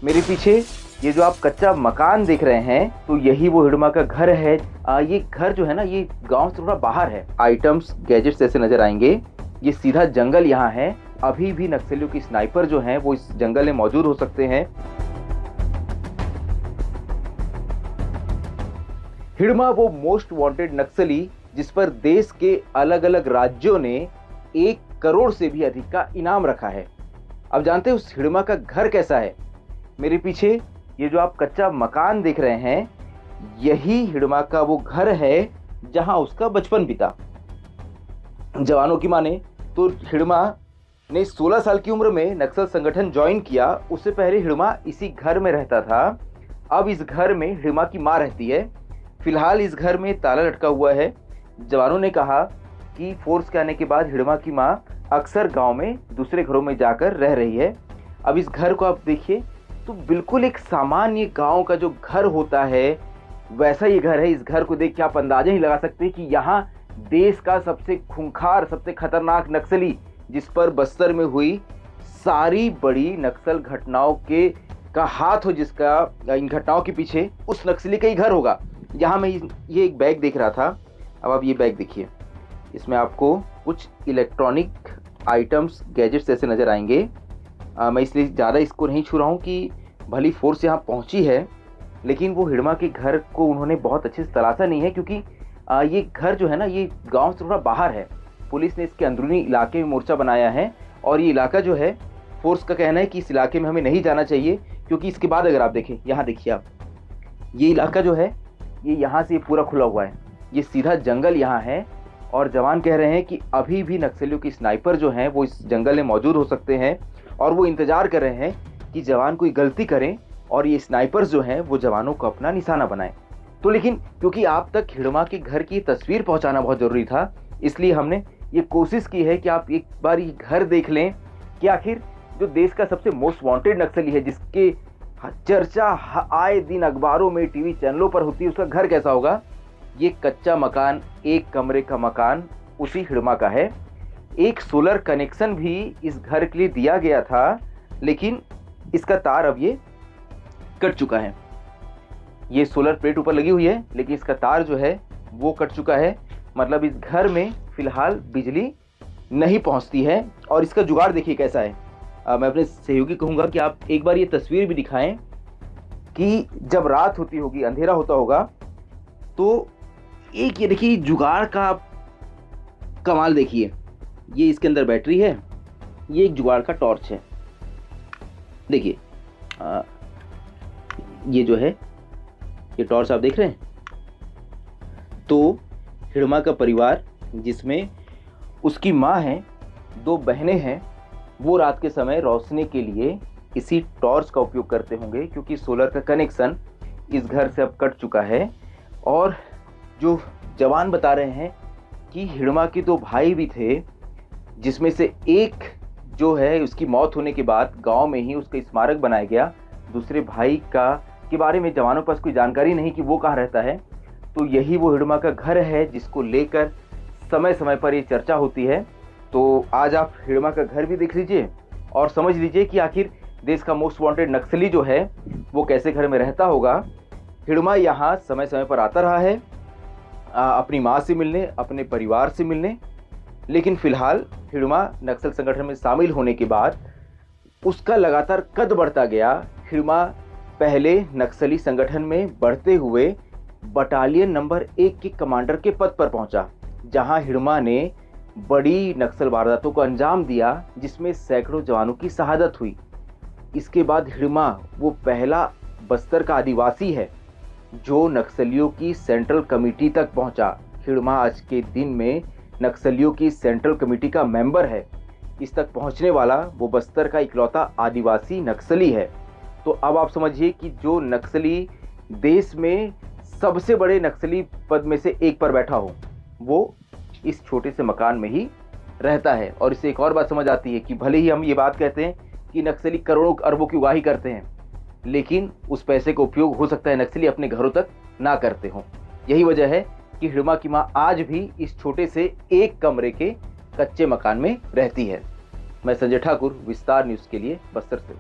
मेरे पीछे ये जो आप कच्चा मकान देख रहे हैं तो यही वो हिडमा का घर है। ये घर जो है ना ये गांव से थोड़ा बाहर है। आइटम्स गैजेट्स ऐसे नजर आएंगे। ये सीधा जंगल यहाँ है। अभी भी नक्सलियों की स्नाइपर जो हैं वो इस जंगल में मौजूद हो सकते हैं। हिडमा वो मोस्ट वांटेड नक्सली जिस पर देश के अलग अलग राज्यों ने 1 करोड़ से भी अधिक का इनाम रखा है। अब जानते हैं उस हिडमा का घर कैसा है। मेरे पीछे ये जो आप कच्चा मकान देख रहे हैं यही हिडमा का वो घर है जहां उसका बचपन बीता। जवानों की माने तो हिडमा ने 16 साल की उम्र में नक्सल संगठन ज्वाइन किया। उससे पहले हिडमा इसी घर में रहता था। अब इस घर में हिडमा की मां रहती है। फिलहाल इस घर में ताला लटका हुआ है। जवानों ने कहा कि फोर्स के आने के बाद हिडमा की मां अक्सर गांव में दूसरे घरों में जाकर रह रही है। अब इस घर को आप देखिए तो बिल्कुल एक सामान्य गांव का जो घर होता है वैसा ये घर है। इस घर को देख के आप अंदाजा ही लगा सकते हैं कि यहाँ देश का सबसे खूंखार सबसे खतरनाक नक्सली जिस पर बस्तर में हुई सारी बड़ी नक्सल घटनाओं के का हाथ हो, जिसका इन घटनाओं के पीछे उस नक्सली का ही घर होगा। यहाँ मैं ये एक बैग देख रहा था। अब आप ये बैग देखिए, इसमें आपको कुछ इलेक्ट्रॉनिक आइटम्स गैजेट्स ऐसे नज़र आएंगे। मैं इसलिए ज़्यादा इसको नहीं छू रहा हूँ कि भली फोर्स यहाँ पहुँची है, लेकिन वो हिडमा के घर को उन्होंने बहुत अच्छे से तलाशा नहीं है क्योंकि ये घर जो है ना ये गांव से थोड़ा बाहर है। पुलिस ने इसके अंदरूनी इलाके में मोर्चा बनाया है और ये इलाका जो है फोर्स का कहना है कि इस इलाके में हमें नहीं जाना चाहिए क्योंकि इसके बाद अगर आप देखें, यहाँ देखिए आप, ये इलाका जो है ये यहाँ से पूरा खुला हुआ है। ये सीधा जंगल यहाँ है और जवान कह रहे हैं कि अभी भी नक्सलियों की स्नाइपर जो हैं वो इस जंगल में मौजूद हो सकते हैं और वो इंतजार कर रहे हैं कि जवान कोई गलती करें और ये स्नाइपर्स जो हैं वो जवानों को अपना निशाना बनाएं। तो लेकिन क्योंकि आप तक हिडमा के घर की तस्वीर पहुंचाना बहुत ज़रूरी था, इसलिए हमने ये कोशिश की है कि आप एक बार ये घर देख लें कि आखिर जो देश का सबसे मोस्ट वांटेड नक्सली है जिसके चर्चा आए दिन अखबारों में टीवी चैनलों पर होती है उसका घर कैसा होगा। ये कच्चा मकान 1 कमरे का मकान उसी हिडमा का है। एक सोलर कनेक्शन भी इस घर के लिए दिया गया था, लेकिन इसका तार अब ये कट चुका है। ये सोलर प्लेट ऊपर लगी हुई है लेकिन इसका तार जो है वो कट चुका है। मतलब इस घर में फिलहाल बिजली नहीं पहुंचती है। और इसका जुगाड़ देखिए कैसा है। मैं अपने सहयोगी कहूँगा कि आप एक बार ये तस्वीर भी दिखाएं कि जब रात होती होगी, अंधेरा होता होगा, तो एक ये देखिए जुगाड़ का कमाल देखिए। ये इसके अंदर बैटरी है, ये एक जुगाड़ का टॉर्च है। देखिए ये जो है ये टॉर्च आप देख रहे हैं। तो हिडमा का परिवार जिसमें उसकी माँ है, 2 बहनें हैं, वो रात के समय रोशनी के लिए इसी टॉर्च का उपयोग करते होंगे क्योंकि सोलर का कनेक्शन इस घर से अब कट चुका है। और जो जवान बता रहे हैं कि हिडमा के 2 भाई भी थे जिसमें से एक जो है उसकी मौत होने के बाद गांव में ही उसका स्मारक बनाया गया। दूसरे भाई के बारे में जवानों के पास कोई जानकारी नहीं कि वो कहाँ रहता है। तो यही वो हिडमा का घर है जिसको लेकर समय समय पर ये चर्चा होती है। तो आज आप हिडमा का घर भी देख लीजिए और समझ लीजिए कि आखिर देश का मोस्ट वांटेड नक्सली जो है वो कैसे घर में रहता होगा। हिडमा यहाँ समय समय पर आता रहा है अपनी माँ से मिलने, अपने परिवार से मिलने, लेकिन फिलहाल हिडमा नक्सल संगठन में शामिल होने के बाद उसका लगातार कद बढ़ता गया। हिडमा पहले नक्सली संगठन में बढ़ते हुए बटालियन नंबर 1 के कमांडर के पद पर पहुंचा, जहां हिडमा ने बड़ी नक्सल वारदातों को अंजाम दिया जिसमें सैकड़ों जवानों की शहादत हुई। इसके बाद हिडमा वो पहला बस्तर का आदिवासी है जो नक्सलियों की सेंट्रल कमेटी तक पहुंचा। हिडमा आज के दिन में नक्सलियों की सेंट्रल कमेटी का मेंबर है। इस तक पहुंचने वाला वो बस्तर का इकलौता आदिवासी नक्सली है। तो अब आप समझिए कि जो नक्सली देश में सबसे बड़े नक्सली पद में से एक पर बैठा हो वो इस छोटे से मकान में ही रहता है। और इससे एक और बात समझ आती है कि भले ही हम ये बात कहते हैं कि नक्सली करोड़ों अरबों की उगाही करते हैं, लेकिन उस पैसे का उपयोग हो सकता है नक्सली अपने घरों तक ना करते हों। यही वजह है कि हिडमा की मां आज भी इस छोटे से 1 कमरे के कच्चे मकान में रहती है। मैं संजय ठाकुर, विस्तार न्यूज़ के लिए बस्तर से।